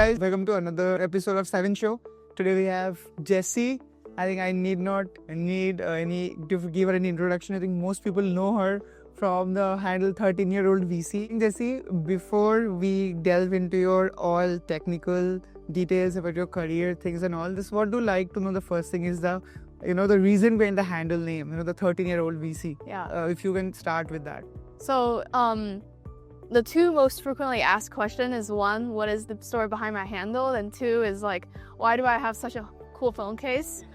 guys, welcome to another episode of Seven Show. Today we have Jessie. I think I need not need to give her any introduction. I think most people know her from the handle 13-year-old VC. Jessie, before we delve into your all technical details about your career, things and all, this what do like to know. The first thing is the reason behind the handle name, the 13-year-old VC. Yeah. If you can start with that. So, the two most frequently asked question is one, what is the story behind my handle? And two is like, why do I have such a cool phone case?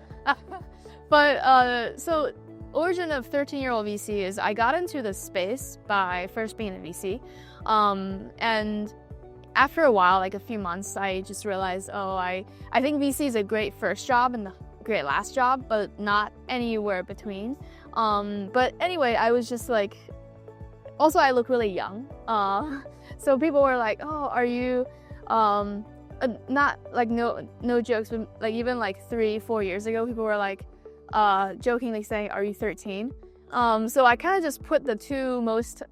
So origin of 13-year-old VC is I got into this space by first being a VC. And after a while, like a few months, I just realized, I think VC is a great first job and a great last job, but not anywhere between. But anyway, I was just like, also I look really young. So people were like, oh, are you, not like no jokes, but like even like 3-4 years ago, people were like, jokingly saying, are you 13? So I kind of just put the two most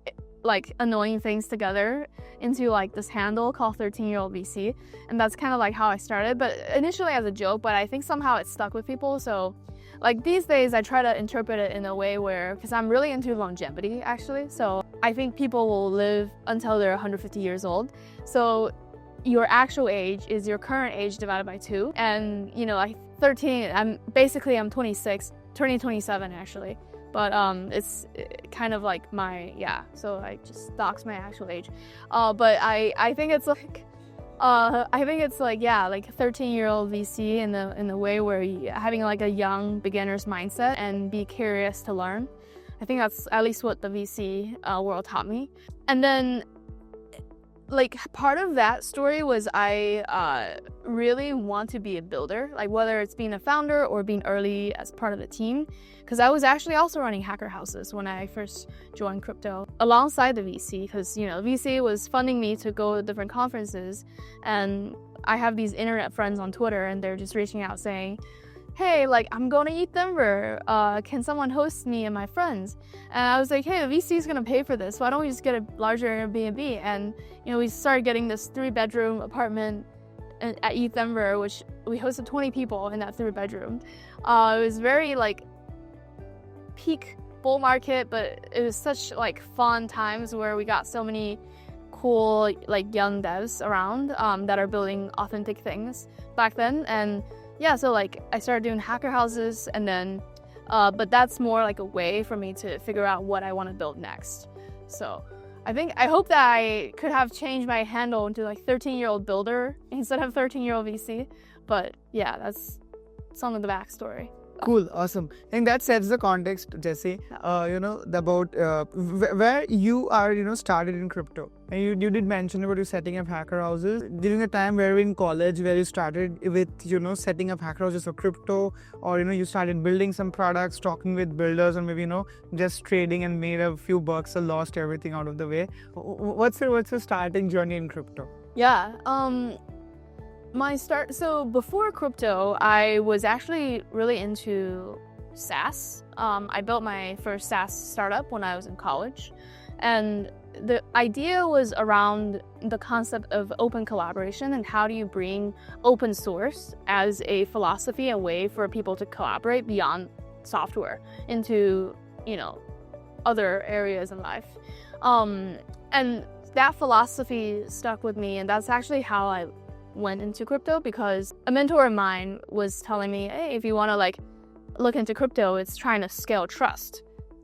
like annoying things together into like this handle called 13-year-old VC. And that's kind of like how I started, but initially as a joke, but I think somehow it stuck with people. So like these days I try to interpret it in a way where, because I'm really into longevity actually. So I think people will live until they're 150 years old. So your actual age is your current age divided by 2. And like 13, I'm 26, turning 27 actually. But it's kind of like so I just dox my actual age. But I think it's like, like 13-year-old VC in the way where you're having like a young beginner's mindset and be curious to learn. I think that's at least what the VC world taught me. And then like part of that story was I really want to be a builder, like whether it's being a founder or being early as part of the team, because I was actually also running hacker houses when I first joined crypto alongside the VC, because VC was funding me to go to different conferences, and I have these internet friends on Twitter and they're just reaching out saying, hey, like I'm going to ETH Denver, can someone host me and my friends? And I was like, hey, the VC is going to pay for this, why don't we just get a larger Airbnb? And we started getting this 3-bedroom apartment at ETH Denver, which we hosted 20 people in that 3-bedroom. It was very like peak bull market, but it was such like fun times where we got so many cool like young devs around that are building authentic things back then. And yeah, so like I started doing hacker houses, and then but that's more like a way for me to figure out what I want to build next. So I hope that I could have changed my handle into like 13-year-old builder instead of 13-year-old VC. But yeah, that's some of the backstory. Cool, awesome. I think that sets the context, Jessie. About where you are, started in crypto. And you did mention about you setting up hacker houses during the time where you were in college, where you started with setting up hacker houses for crypto, or you started building some products, talking with builders, or maybe just trading and made a few bucks and lost everything out of the way. What's your starting journey in crypto? Yeah. So before crypto, I was actually really into SaaS. I built my first SaaS startup when I was in college. And the idea was around the concept of open collaboration and how do you bring open source as a philosophy, a way for people to collaborate beyond software into, other areas in life. And that philosophy stuck with me, and that's actually how I went into crypto, because a mentor of mine was telling me, hey, if you want to like look into crypto, it's trying to scale trust.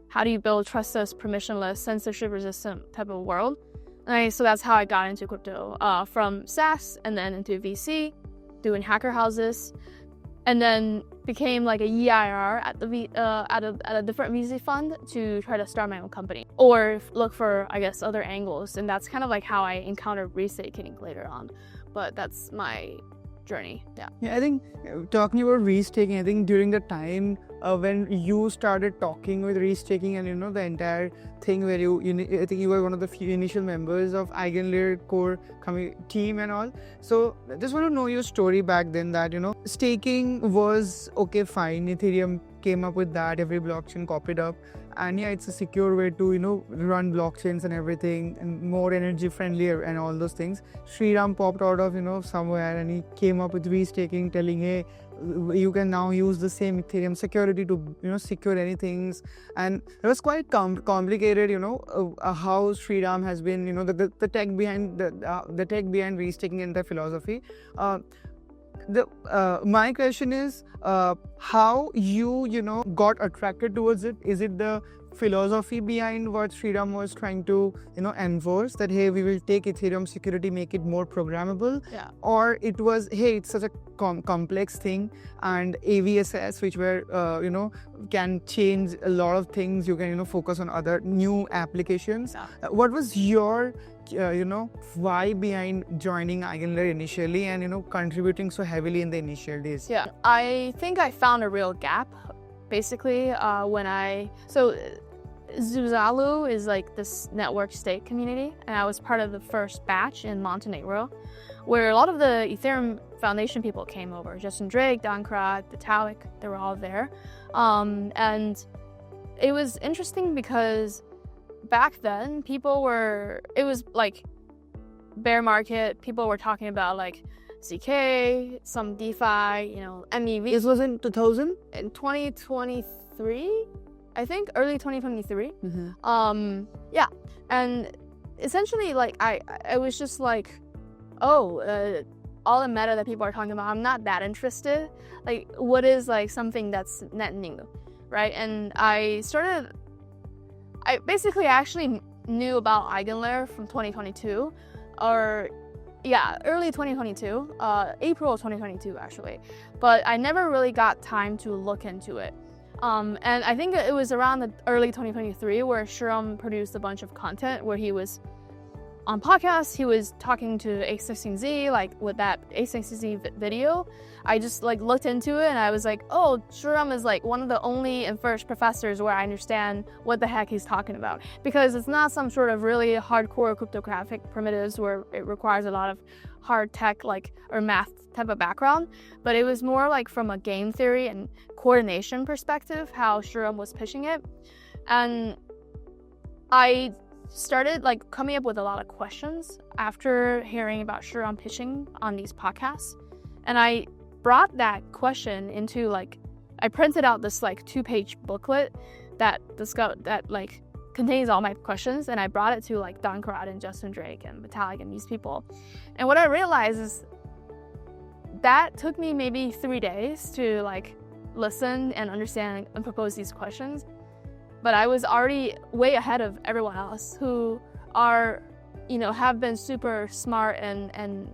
How do you build trustless, permissionless, censorship resistant type of world? So that's how I got into crypto, from SaaS and then into VC, doing hacker houses, and then became like a EIR at a different VC fund to try to start my own company or look for, I guess, other angles. And that's kind of like how I encountered restaking later on. But that's my journey. Yeah, I think talking about restaking, I think during the time when you started talking with restaking and the entire thing where I think you were one of the few initial members of EigenLayer core team and all. So I just want to know your story back then that staking was okay, fine. Ethereum came up with that. Every blockchain copied up. And yeah, it's a secure way to, run blockchains and everything, and more energy friendlier and all those things. Sriram popped out of, somewhere, and he came up with restaking, telling, hey, you can now use the same Ethereum security to, secure anything. And it was quite complicated, how Sriram has been, the tech behind the tech behind restaking and the philosophy. My question is how you got attracted towards it. Is it the philosophy behind what Sriram was trying to enforce, that hey, we will take Ethereum security, make it more programmable? Yeah. Or it was, hey, it's such a complex thing, and AVSS, which were can change a lot of things, you can focus on other new applications. Yeah. What was your why behind joining EigenLayer initially and contributing so heavily in the initial days? Yeah, I think I found a real gap basically so Zuzalu is like this network state community, and I was part of the first batch in Montenegro, where a lot of the Ethereum Foundation people came over. Justin Drake, Dankrat, Vitalik, they were all there. And it was interesting because back then, it was like bear market. People were talking about like ZK, some DeFi, MEV. This was in 2000? In 2023, I think, early 2023. Mm-hmm. Yeah, and essentially, like I was just like, all the meta that people are talking about, I'm not that interested. Like, what is like something that's net new, right? And I actually knew about EigenLayer from 2022, early 2022, April 2022 actually, but I never really got time to look into it. And I think it was around the early 2023 where Sriram produced a bunch of content where he was on podcasts, he was talking to A16Z, like with that A16Z video. I just like looked into it and I was like, oh, Sriram is like one of the only and first professors where I understand what the heck he's talking about. Because it's not some sort of really hardcore cryptographic primitives where it requires a lot of hard tech or math type of background, but it was more like from a game theory and coordination perspective, how Sriram was pitching it. And I started coming up with a lot of questions after hearing about Sriram pitching on these podcasts. And I brought that question into I printed out this 2-page booklet that contains all my questions, and I brought it to Dankrat and Justin Drake and Vitalik and these people. And what I realized is that took me maybe 3 days to listen and understand and propose these questions. But I was already way ahead of everyone else who are, have been super smart and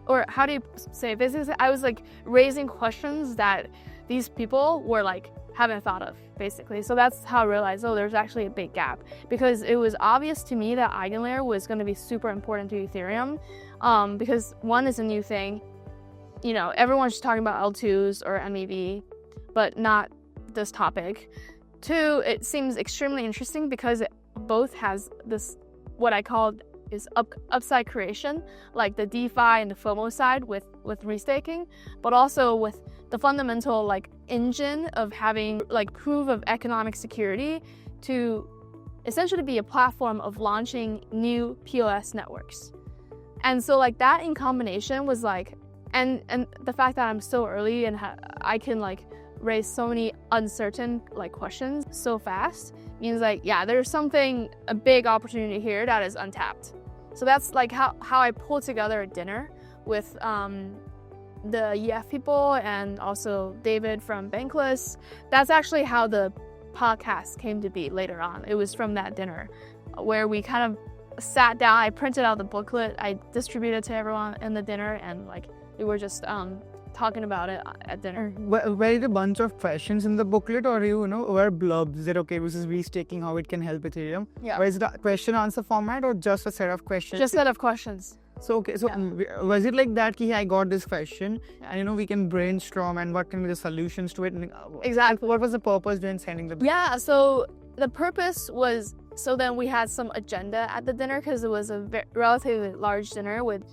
or how do you say, basically I was raising questions that these people were haven't thought of, basically. So that's how I realized, there's actually a big gap, because it was obvious to me that EigenLayer was going to be super important to Ethereum, because one is a new thing, everyone's just talking about L2s or MEV, but not this topic. Two, it seems extremely interesting because it both has this, what I call is upside creation, like the DeFi and the FOMO side with restaking, but also with the fundamental engine of having proof of economic security to essentially be a platform of launching new POS networks. And so that in combination was and the fact that I'm so early and I can raise so many uncertain questions so fast means there's a big opportunity here that is untapped. So that's how I pulled together a dinner with the EF people and also David from Bankless. That's actually how the podcast came to be later on. It was from that dinner where we kind of sat down, I printed out the booklet, I distributed it to everyone in the dinner, and we were just talking about it at dinner. Were it a bunch of questions in the booklet, or were blurbs? Is it okay, this is restaking, how it can help Ethereum? Yeah. Or is it a question answer format or just a set of questions? Just a set of questions. So okay, so was it like that? I got this question, and we can brainstorm and what can be the solutions to it. And, exactly. What was the purpose behind sending the? Yeah. So the purpose was then we had some agenda at the dinner because it was a relatively large dinner with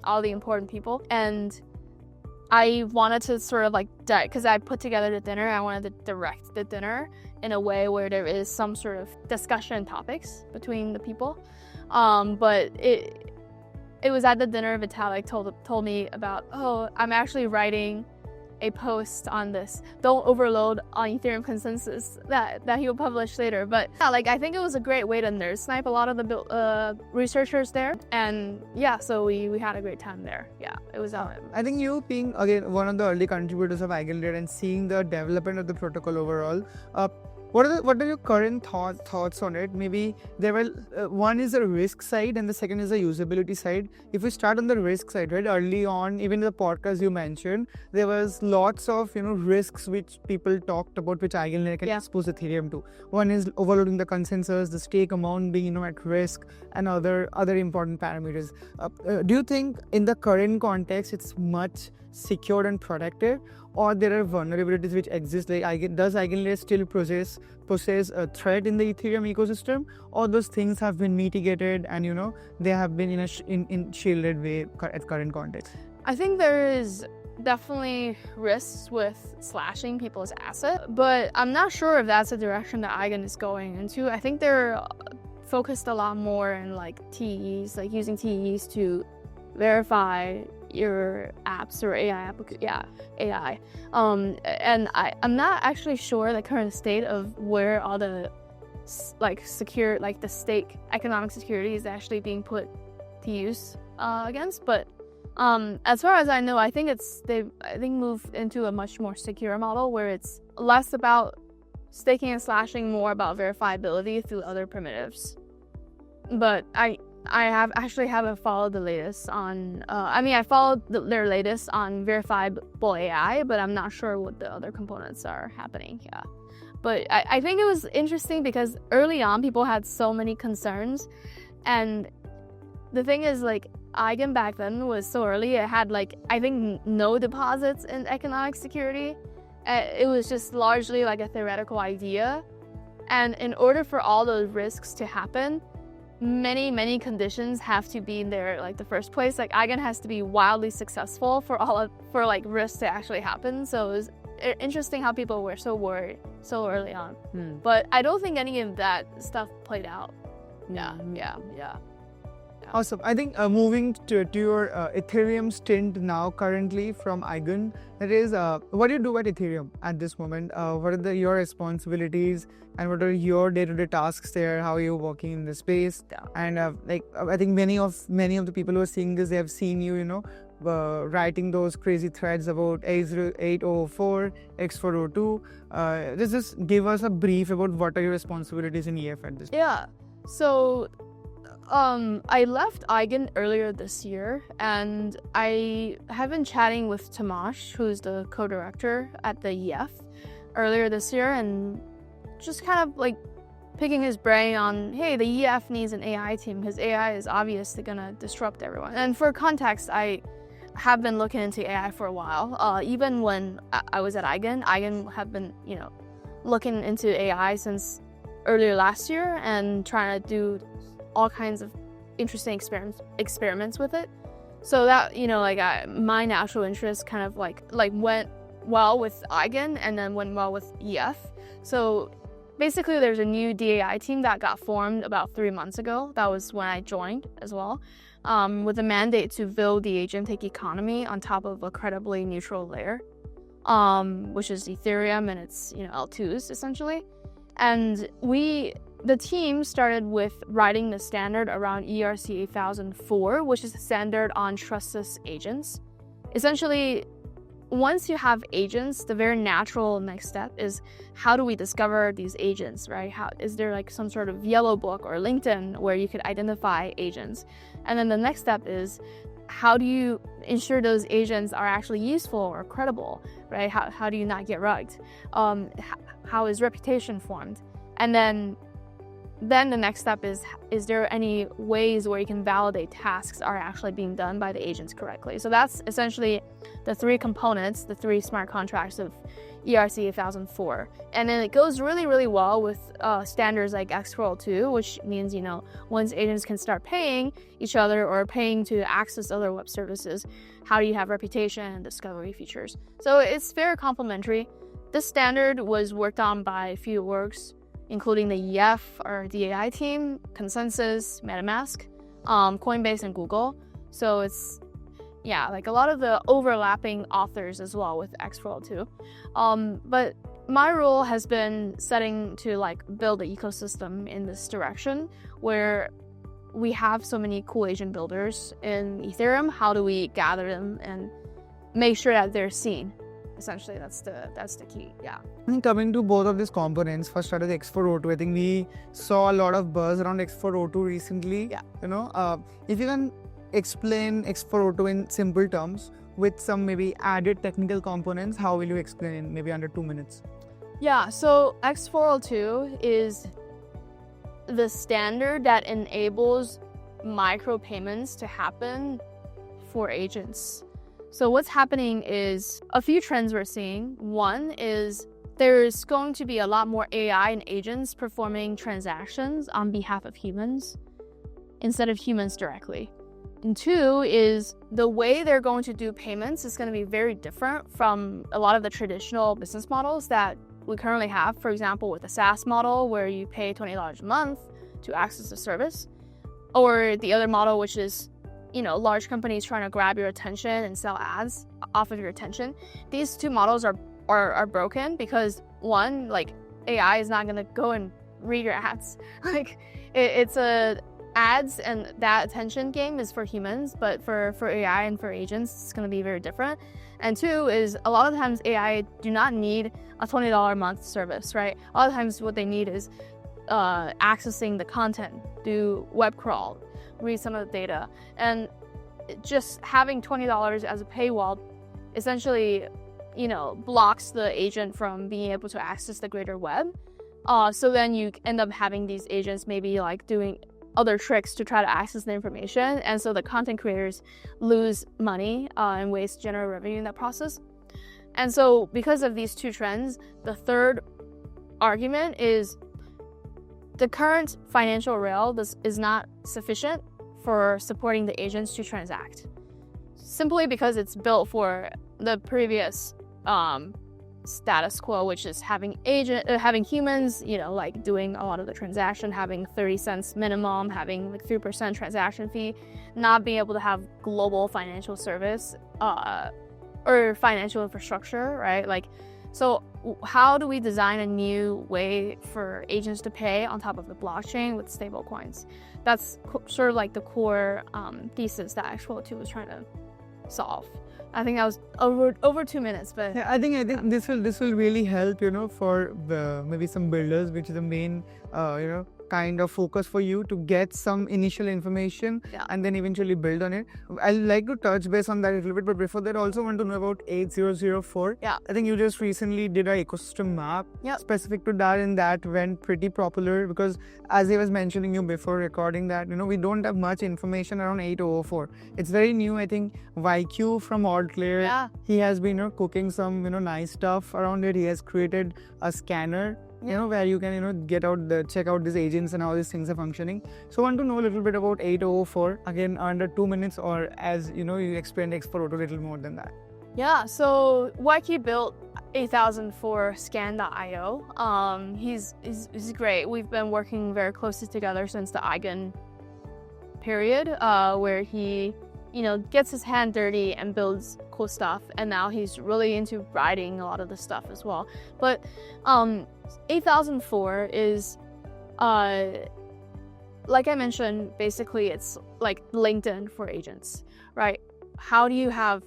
all the important people, and I wanted to sort of like, because I put together the dinner, I wanted to direct the dinner in a way where there is some sort of discussion topics between the people. But it was at the dinner Vitalik told me about, oh, I'm actually writing a post on this. Don't overload on Ethereum consensus that he'll publish later. But yeah, like I think it was a great way to nerd snipe a lot of the researchers there. And yeah, so we had a great time there. Yeah, it was I think you being again one of the early contributors of EigenLayer and seeing the development of the protocol overall, what are your current thoughts on it? Maybe there were one is the risk side and the second is the usability side. If we start on the risk side, right, early on, even in the podcast you mentioned, there was lots of risks which people talked about, which EigenLayer can expose Ethereum to. One is overloading the consensus, the stake amount being at risk, and other important parameters. Do you think in the current context it's much secured and protected, or there are vulnerabilities which exist? Like, does EigenLayer still possess a threat in the Ethereum ecosystem, or those things have been mitigated and they have been in shielded way at current context? I think there is definitely risks with slashing people's asset, but I'm not sure if that's the direction that Eigen is going into. I think they're focused a lot more in like TEs, like using TEs to verify your apps or AI AI. And I'm not actually sure the current state of where all the the stake economic security is actually being put to use against. But as far as I know, I think they moved into a much more secure model where it's less about staking and slashing, more about verifiability through other primitives. But I haven't followed the latest on, I followed their latest on verifiable AI, but I'm not sure what the other components are happening. Yeah. But I think it was interesting because early on, people had so many concerns. And the thing is, like, Eigen back then was so early, it had, like, I think no deposits in economic security. It was just largely like a theoretical idea. And in order for all those risks to happen, many conditions have to be in there, like the first place. Like Eigen has to be wildly successful for risks to actually happen. So it was interesting how people were so worried so early on. But I don't think any of that stuff played out. Yeah. Awesome. I think moving to your Ethereum stint now currently from Eigen, that is, what do you do at Ethereum at this moment? What are your responsibilities and what are your day-to-day tasks there? How are you working in the space? And I think many of the people who are seeing this, they have seen you, writing those crazy threads about ERC-8004, x402. Just give us a brief about what are your responsibilities in EF at this point. Yeah. So I left Eigen earlier this year, and I have been chatting with Tomasz, who's the co-director at the EF, earlier this year, and just kind of like picking his brain on, hey, the EF needs an AI team because AI is obviously gonna disrupt everyone. And for context, I have been looking into AI for a while. Even when I was at Eigen have been, looking into AI since earlier last year and trying to do all kinds of interesting experiments with it. So that, my natural interest kind of like went well with Eigen and then went well with EF. So basically there's a new DAI team that got formed about 3 months ago. That was when I joined as well, with a mandate to build the agentic economy on top of a credibly neutral layer, which is Ethereum and its L2s essentially. And the team started with writing the standard around ERC-8004, which is a standard on trustless agents. Essentially, once you have agents, the very natural next step is how do we discover these agents, right? Is there like some sort of yellow book or LinkedIn where you could identify agents? And then the next step is how do you ensure those agents are actually useful or credible, right? How do you not get rugged? How is reputation formed? And then then the next step is there any ways where you can validate tasks are actually being done by the agents correctly? So that's essentially the three components, the three smart contracts of ERC-8004. And then it goes really, really well with standards like x402, which means, once agents can start paying each other or paying to access other web services, how do you have reputation and discovery features? So it's very complementary. This standard was worked on by a few orgs, including the EF or the AI team, Consensus, MetaMask, Coinbase, and Google. So it's, like a lot of the overlapping authors as well with x402. But my role has been setting to build an ecosystem in this direction where we have so many cool agent builders in Ethereum. How do we gather them and make sure that they're seen? Essentially, that's the key. Yeah. I think coming to both of these components, first started with x402. I think we saw a lot of buzz around x402 recently. Yeah. If you can explain x402 in simple terms with some maybe added technical components, how will you explain in maybe under 2 minutes? Yeah. So x402 is the standard that enables micropayments to happen for agents. So what's happening is a few trends we're seeing. One is there's going to be a lot more AI and agents performing transactions on behalf of humans instead of humans directly. And two is the way they're going to do payments is going to be very different from a lot of the traditional business models that we currently have. For example, with the SaaS model where you pay $20 a month to access the service, or the other model, which is large companies trying to grab your attention and sell ads off of your attention. These two models are broken because one, AI is not going to go and read your ads. It's ads, and that attention game is for humans, but for AI and for agents, it's going to be very different. And two is a lot of times AI do not need a $20 a month service, right? A lot of times what they need is accessing the content, do web crawl, read some of the data, and just having $20 as a paywall essentially, blocks the agent from being able to access the greater web. So then you end up having these agents maybe doing other tricks to try to access the information, and so the content creators lose money and ways to generate revenue in that process. And so because of these two trends, the third argument is the current financial rail is not sufficient for supporting the agents to transact, simply because it's built for the previous status quo, which is having humans, doing a lot of the transaction, having 30 cents minimum, having 3% transaction fee, not being able to have global financial service or financial infrastructure, right? So how do we design a new way for agents to pay on top of the blockchain with stable coins? That's sort of the core thesis that x402 was trying to solve. I think that was over 2 minutes, but yeah, I think this will really help, for maybe some builders, which is the main kind of focus for you to get some initial information and then eventually build on it. I'd like to touch base on that a little bit, but before that, I also want to know about 8004. Yeah. I think you just recently did an ecosystem map specific to that, and that went pretty popular because, as I was mentioning you before recording that, we don't have much information around 8004. It's very new. I think YQ from EigenLayer, he has been cooking some nice stuff around it. He has created a scanner where you can check out these agents and how these things are functioning. So I want to know a little bit about 8004 again under 2 minutes, or as you explained x402 a little more than that. Yeah, so YQ built 8004 scan.io. He's great. We've been working very closely together since the Eigen period, where he gets his hand dirty and builds cool stuff, and now he's really into writing a lot of the stuff as well. But 8004 is like I mentioned, basically it's like LinkedIn for agents, right? How do you have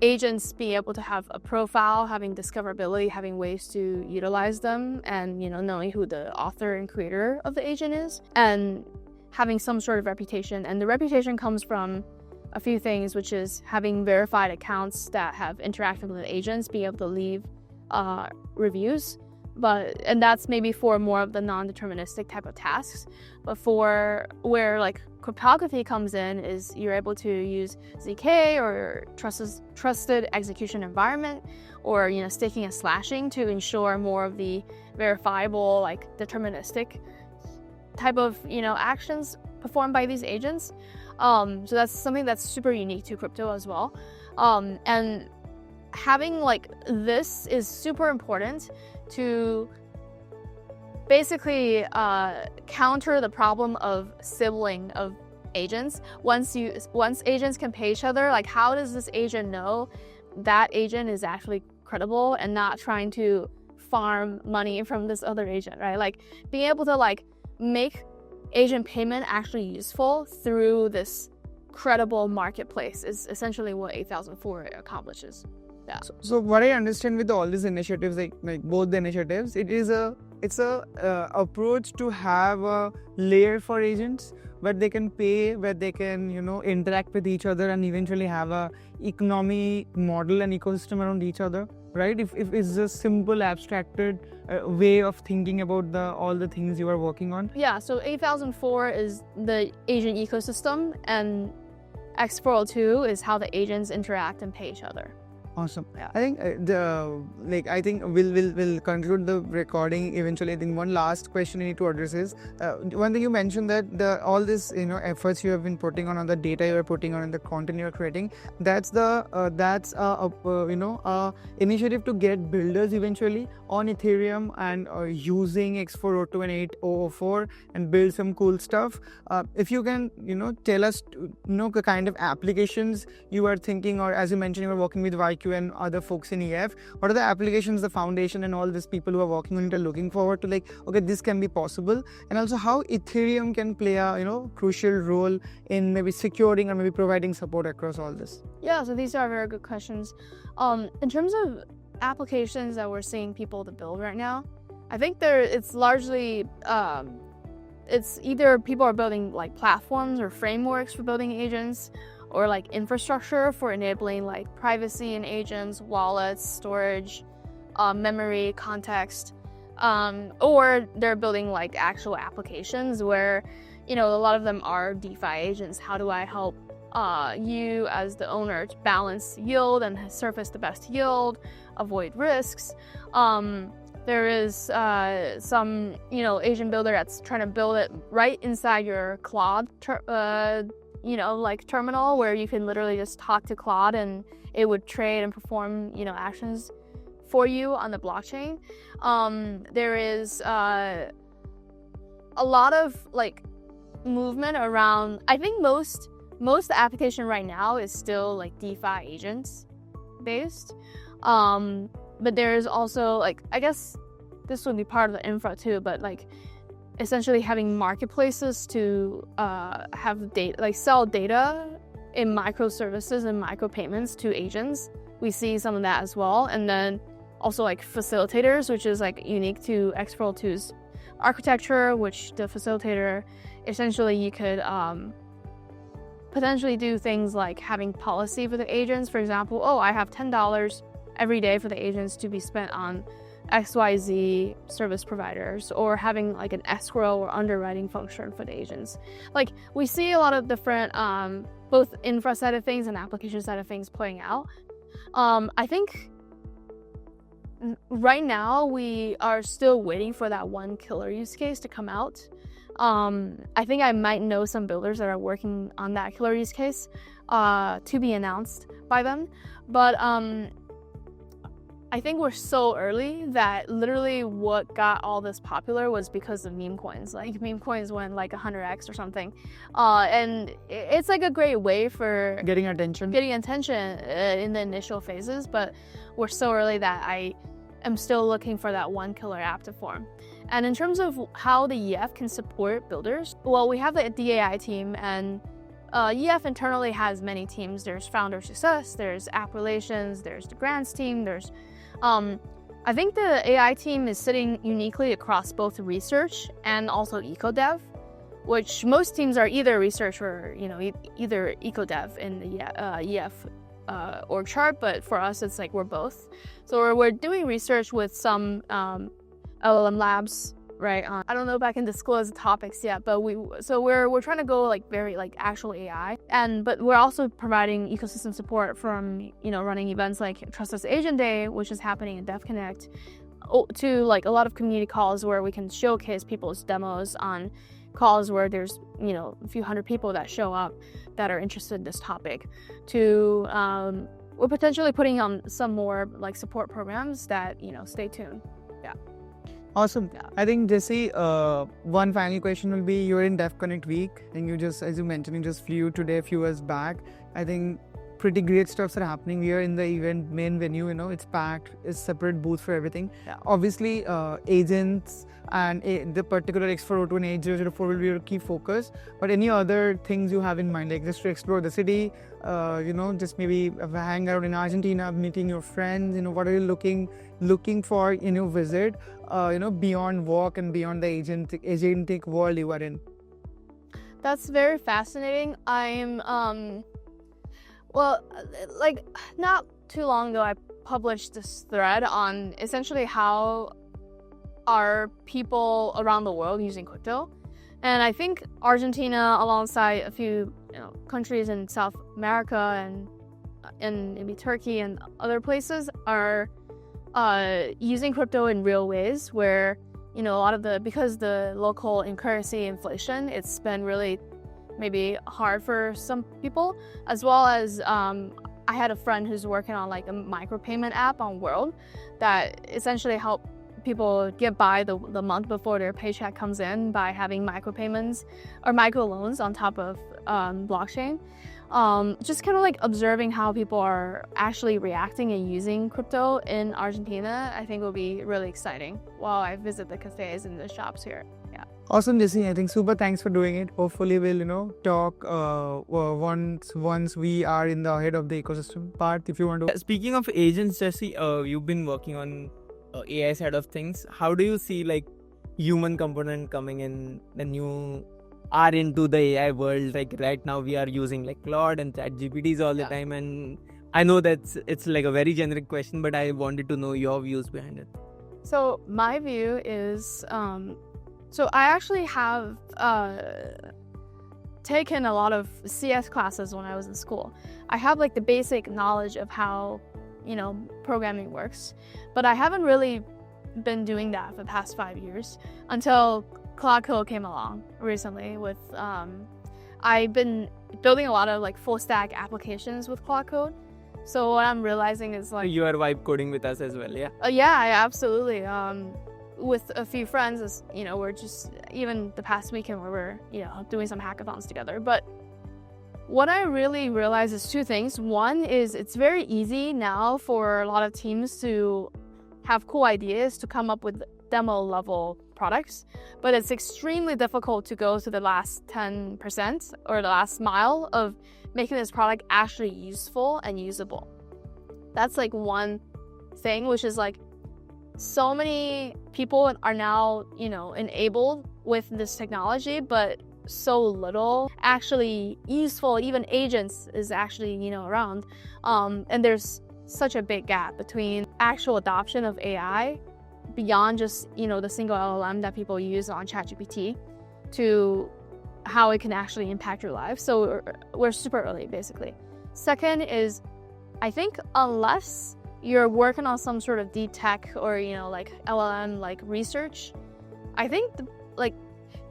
agents be able to have a profile, having discoverability, having ways to utilize them, and knowing who the author and creator of the agent is, and having some sort of reputation. And the reputation comes from a few things, which is having verified accounts that have interacted with the agents, being able to leave reviews, and that's maybe for more of the non-deterministic type of tasks. But for where like cryptography comes in is you're able to use ZK or trusted execution environment, or staking and slashing to ensure more of the verifiable, like deterministic type of actions performed by these agents. So that's something that's super unique to crypto as well. And having like this is super important to basically counter the problem of sibling of agents. Once agents can pay each other, like how does this agent know that agent is actually credible and not trying to farm money from this other agent, right? Like being able to like make agent payment actually useful through this credible marketplace is essentially what 8004 accomplishes. Yeah. So what I understand with all these initiatives, like both the initiatives, it's a approach to have a layer for agents where they can pay, where they can interact with each other and eventually have a economy model and ecosystem around each other, right? If it's a simple abstracted way of thinking about all the things you are working on. Yeah. So 8004 is the agent ecosystem, and x402 is how the agents interact and pay each other. Awesome. Yeah. I think I think we'll conclude the recording eventually. I think one last question I need to address is one thing you mentioned that all this efforts you have been putting on the data you are putting on and the content you are creating, that's initiative to get builders eventually on Ethereum and using x402 and 8004 and build some cool stuff. If you can tell us the kind of applications you are thinking, or as you mentioned you are working with YQ and other folks in EF, what are the applications the foundation and all these people who are working on it are looking forward to, like, okay, this can be possible, and also how Ethereum can play a crucial role in maybe securing or maybe providing support across all this? Yeah, so these are very good questions. In terms of applications that we're seeing people to build right now, I think it's largely it's either people are building like platforms or frameworks for building agents, or like infrastructure for enabling like privacy in agents, wallets, storage, memory, context, or they're building like actual applications where, a lot of them are DeFi agents. How do I help you as the owner to balance yield and surface the best yield, avoid risks? There is some, agent builder that's trying to build it right inside your Claude terminal, where you can literally just talk to Claude and it would trade and perform, actions for you on the blockchain. There is a lot of like movement around. I think most application right now is still like DeFi agents based. But there's also like, I guess this would be part of the infra too, but like essentially having marketplaces to have data, like sell data in microservices and micropayments to agents. We see some of that as well. And then also like facilitators, which is like unique to x402's architecture, which the facilitator, essentially you could potentially do things like having policy for the agents. For example, I have $10 every day for the agents to be spent on XYZ service providers, or having like an escrow or underwriting function for the agents. Like we see a lot of different both infra side of things and application side of things playing out. I think right now we are still waiting for that one killer use case to come out. I think I might know some builders that are working on that killer use case to be announced by them, but I think we're so early that literally what got all this popular was because of meme coins. Like meme coins went like 100x or something. And it's like a great way for getting attention in the initial phases, but we're so early that I am still looking for that one killer app to form. And in terms of how the EF can support builders, well, we have the AI team, and EF internally has many teams. There's founder success, there's app relations, there's the grants team, there's I think the AI team is sitting uniquely across both research and also eco-dev, which most teams are either research or either eco-dev in the EF org chart, but for us it's like we're both. So we're doing research with some LLM labs, right? I don't know if I can disclose the topics yet, but we're trying to go like very like actual AI, but we're also providing ecosystem support from running events like Trust Us Agent Day, which is happening in DevConnect, to like a lot of community calls where we can showcase people's demos on calls where there's a few hundred people that show up that are interested in this topic, to we're potentially putting on some more like support programs that stay tuned. Yeah. Awesome. Yeah. I think, Jesse, one final question will be, you're in DevConnect week and you just, as you mentioned, you just flew today a few hours back. I think pretty great stuffs are happening here in the event main venue. It's packed, it's separate booth for everything. Yeah. Obviously, agents and the particular x402 and 8004 will be your key focus. But any other things you have in mind, like just to explore the city, just maybe hang out in Argentina, meeting your friends, what are you looking for in your visit, beyond work and beyond the agentic world you are in? That's very fascinating. I'm like not too long ago, I published this thread on essentially how are people around the world using crypto. And I think Argentina, alongside a few countries in South America and maybe Turkey and other places, are using crypto in real ways where, a lot of because the local currency inflation, it's been really maybe hard for some people, as well as I had a friend who's working on like a micropayment app on World that essentially help people get by the month before their paycheck comes in by having micropayments or microloans on top of blockchain. Just kind of like observing how people are actually reacting and using crypto in Argentina, I think will be really exciting while I visit the cafes and the shops here. Yeah. Awesome, Jesse. I think super thanks for doing it. Hopefully we'll talk once we are in the head of the ecosystem part, if you want to. Speaking of agents, Jesse, you've been working on AI side of things. How do you see like human component coming in when you are into the AI world? Like right now we are using like Claude and ChatGPTs all the time, and I know that it's like a very generic question, but I wanted to know your views behind it. So my view is, so I actually have taken a lot of CS classes when I was in school. I have like the basic knowledge of how programming works, but I haven't really been doing that for the past 5 years until Cloud Code came along recently. With I've been building a lot of like full stack applications with Cloud Code. So what I'm realizing is like, you are vibe coding with us as well, yeah? Yeah, absolutely. With a few friends, we're just, even the past weekend we were doing some hackathons together. But what I really realized is two things. One is it's very easy now for a lot of teams to have cool ideas to come up with demo level products, but it's extremely difficult to go to the last 10% or the last mile of making this product actually useful and usable. That's like one thing, which is like so many people are now, enabled with this technology, but so little actually useful, even agents is actually, around. And there's such a big gap between actual adoption of AI beyond just, the single LLM that people use on ChatGPT to how it can actually impact your life. So we're super early, basically. Second is, I think unless you're working on some sort of deep tech or, like LLM like research, I think like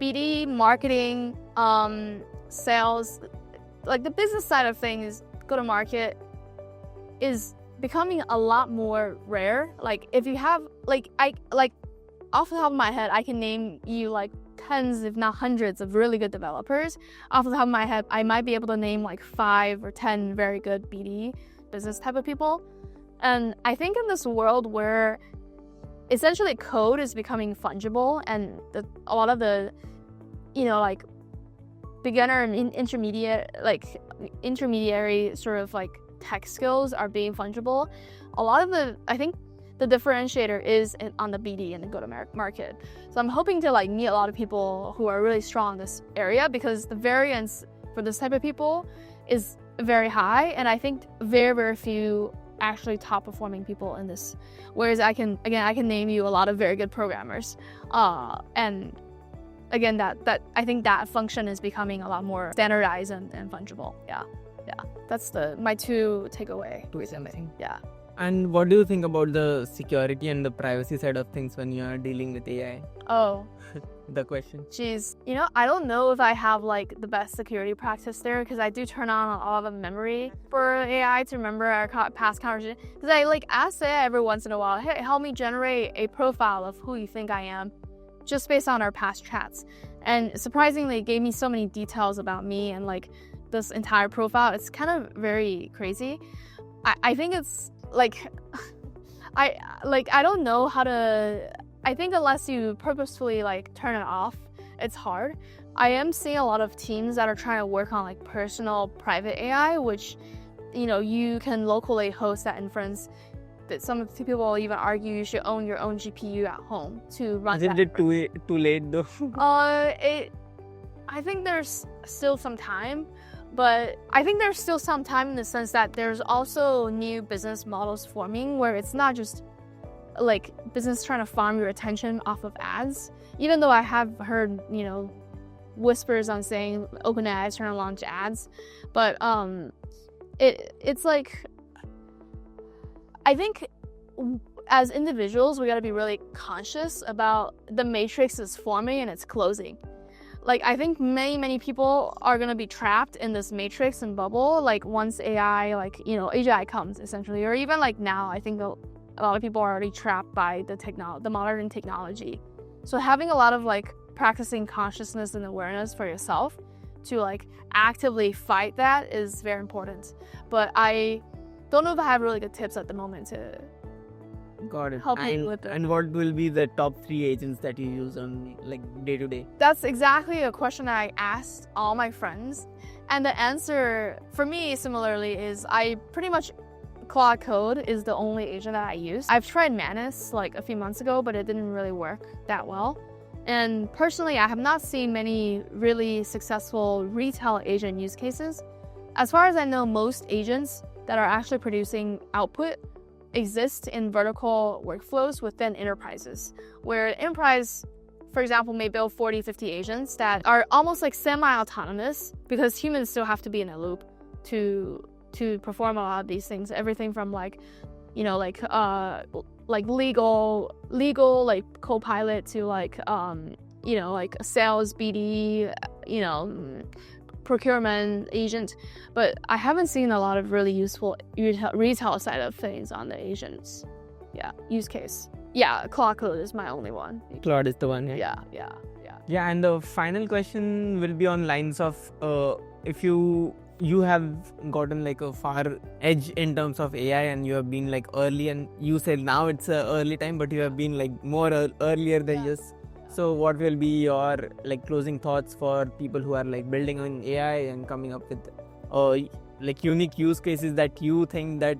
BD, marketing, sales, like the business side of things, go to market is becoming a lot more rare. Like if you have off the top of my head, I can name you like tens, if not hundreds of really good developers. Off the top of my head, I might be able to name like 5 or 10 very good BD business type of people. And I think in this world where essentially code is becoming fungible and a lot of the, like beginner and intermediary sort of like tech skills are being fungible. A lot of I think the differentiator is on the BD and the go-to-market. So I'm hoping to like meet a lot of people who are really strong in this area, because the variance for this type of people is very high, and I think very, very few actually top performing people in this. Whereas I can name you a lot of very good programmers. And again, that I think that function is becoming a lot more standardized and fungible. Yeah. That's my two takeaway recently. Yeah. And what do you think about the security and the privacy side of things when you are dealing with AI? Oh. The question. Geez, I don't know if I have like the best security practice there, because I do turn on a lot of memory for AI to remember our past conversation. Because I like ask AI every once in a while, hey, help me generate a profile of who you think I am, just based on our past chats. And surprisingly, it gave me so many details about me and like this entire profile. It's kind of very crazy. I think it's like, I don't know how to. I think unless you purposefully like turn it off, it's hard. I am seeing a lot of teams that are trying to work on like personal private AI, which, you can locally host that inference. That some people even argue you should own your own GPU at home to run. Isn't it too late though? I think there's still some time, but I think there's still some time in the sense that there's also new business models forming where it's not just like business trying to farm your attention off of ads. Even though I have heard, whispers on saying OpenAI is trying to launch ads, but it's like, I think as individuals we got to be really conscious about the matrix is forming and it's closing. Like I think many people are gonna be trapped in this matrix and bubble. Like once AI, AGI comes essentially, or even like now, I think a lot of people are already trapped by the modern technology. So having a lot of like practicing consciousness and awareness for yourself to like actively fight that is very important. But I don't know if I have really good tips at the moment to Got it. help you with it. And what will be the top 3 agents that you use on like day to day? That's exactly a question I asked all my friends. And the answer for me similarly is I pretty much Claude Code is the only agent that I use. I've tried Manus like a few months ago, but it didn't really work that well. And personally, I have not seen many really successful retail agent use cases. As far as I know, most agents that are actually producing output exist in vertical workflows within enterprises, where enterprise, for example, may build 40, 50 agents that are almost like semi-autonomous because humans still have to be in a loop to perform a lot of these things. Everything from like legal like co-pilot to like sales BD, procurement agent. But I haven't seen a lot of really useful retail side of things on the agents. Yeah, use case. Yeah, Claude Code is my only one. Claude is the one. Yeah. Yeah, and the final question will be on lines of if you have gotten like a far edge in terms of AI and you have been like early, and you said now it's a early time, but you have been like more earlier than yes. So what will be your like closing thoughts for people who are like building on AI and coming up with like unique use cases that you think that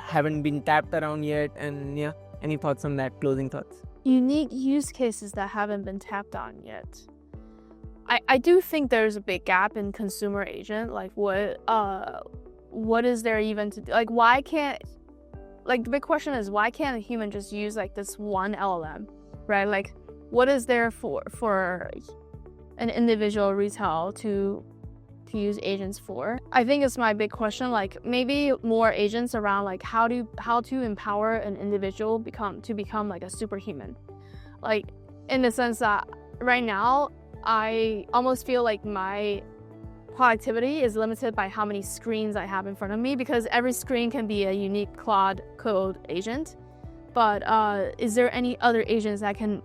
haven't been tapped around yet? And yeah, any thoughts on that? Closing thoughts. Unique use cases that haven't been tapped on yet. I do think there's a big gap in consumer agent. Like what is there even to do? Like why can't, like the big question is why can't a human just use like this one LLM, right? Like what is there for an individual retail to use agents for? I think it's my big question. Like maybe more agents around like how to empower an individual to become like a superhuman. Like in the sense that right now I almost feel like my productivity is limited by how many screens I have in front of me, because every screen can be a unique Claude Code agent. But is there any other agents that can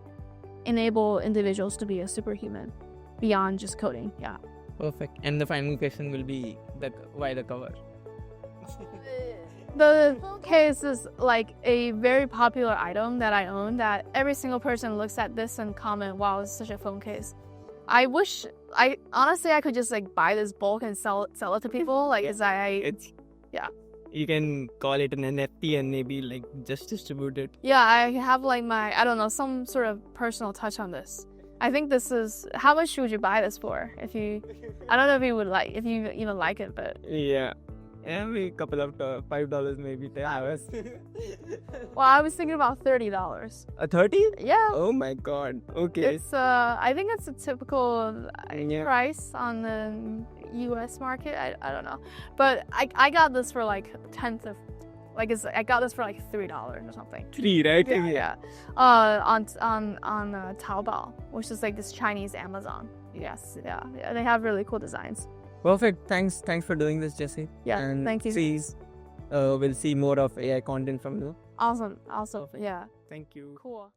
enable individuals to be a superhuman beyond just coding? Yeah. Perfect. And the final question will be why the cover? The case is like a very popular item that I own that every single person looks at this and comment, wow, it's such a phone case. I wish I could just like buy this bulk and sell it to people. Like yeah. You can call it an NFT and maybe like just distribute it. Yeah, I have like some sort of personal touch on this. I think this is, how much would you buy this for? I don't know if you even like it, but yeah, Yeah, maybe a couple of $5 maybe. I was Well, I was thinking about $30. a 30. Yeah. Oh my god. Okay. It's I think it's a typical Yeah. price on the U.S. market. I don't know, but I got this for like a tenth of, like I got this for like $3 or something. 3, right? Yeah. On Taobao, which is like this Chinese Amazon. Yes. Yeah. They have really cool designs. Perfect. Thanks for doing this, Jesse. Yeah. And Thank you. we'll see more of AI content from you. Awesome. Yeah. Thank you. Cool.